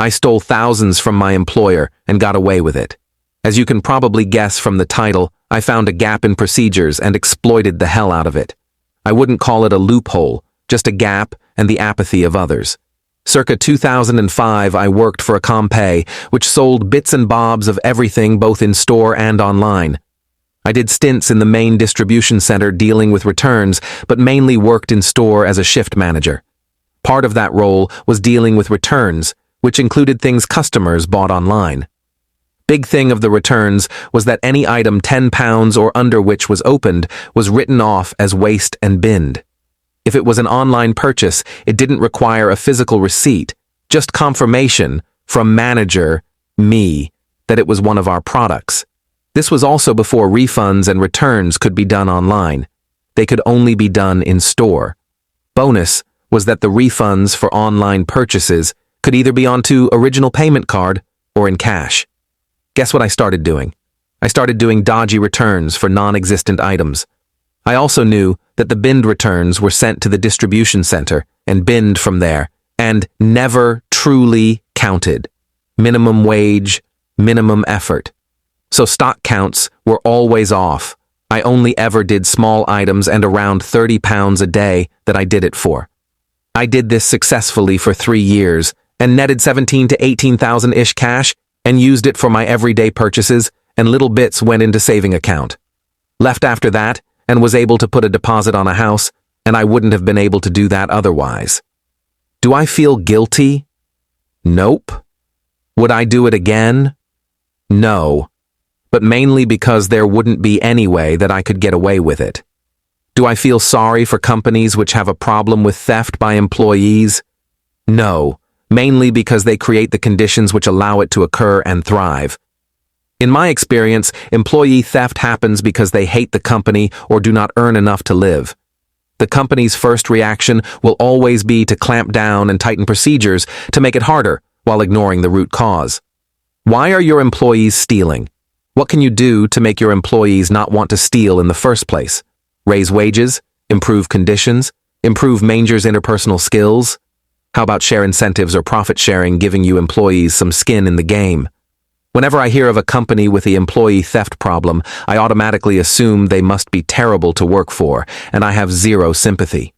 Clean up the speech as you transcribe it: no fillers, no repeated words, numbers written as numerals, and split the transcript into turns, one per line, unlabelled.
I stole thousands from my employer and got away with it. As you can probably guess from the title, I found a gap in procedures and exploited the hell out of it. I wouldn't call it a loophole, just a gap and the apathy of others. Circa 2005, I worked for a Compay, which sold bits and bobs of everything both in store and online. I did stints in the main distribution center dealing with returns, but mainly worked in store as a shift manager. Part of that role was dealing with returns, which included things customers bought online. Big thing of the returns was that any item 10 pounds or under which was opened was written off as waste and binned. If it was an online purchase, it didn't require a physical receipt, just confirmation from manager, me, that it was one of our products. This was also before refunds and returns could be done online. They could only be done in store. Bonus was that the refunds for online purchases could either be onto original payment card or in cash. Guess what I started doing? I started doing dodgy returns for non-existent items. I also knew that the binned returns were sent to the distribution center and binned from there, and never truly counted. Minimum wage, minimum effort. So stock counts were always off. I only ever did small items and around 30 pounds a day that I did it for. I did this successfully for 3 years and netted 17 to 18,000-ish cash and used it for my everyday purchases, and little bits went into saving account. Left after that and was able to put a deposit on a house, and I wouldn't have been able to do that otherwise. Do I feel guilty? Nope. Would I do it again? No. But mainly because there wouldn't be any way that I could get away with it. Do I feel sorry for companies which have a problem with theft by employees? No, mainly because they create the conditions which allow it to occur and thrive. In my experience, employee theft happens because they hate the company or do not earn enough to live. The company's first reaction will always be to clamp down and tighten procedures to make it harder while ignoring the root cause. Why are your employees stealing? What can you do to make your employees not want to steal in the first place? Raise wages? Improve conditions? Improve managers' interpersonal skills? How about share incentives or profit sharing, giving you employees some skin in the game? Whenever I hear of a company with the employee theft problem, I automatically assume they must be terrible to work for, and I have zero sympathy.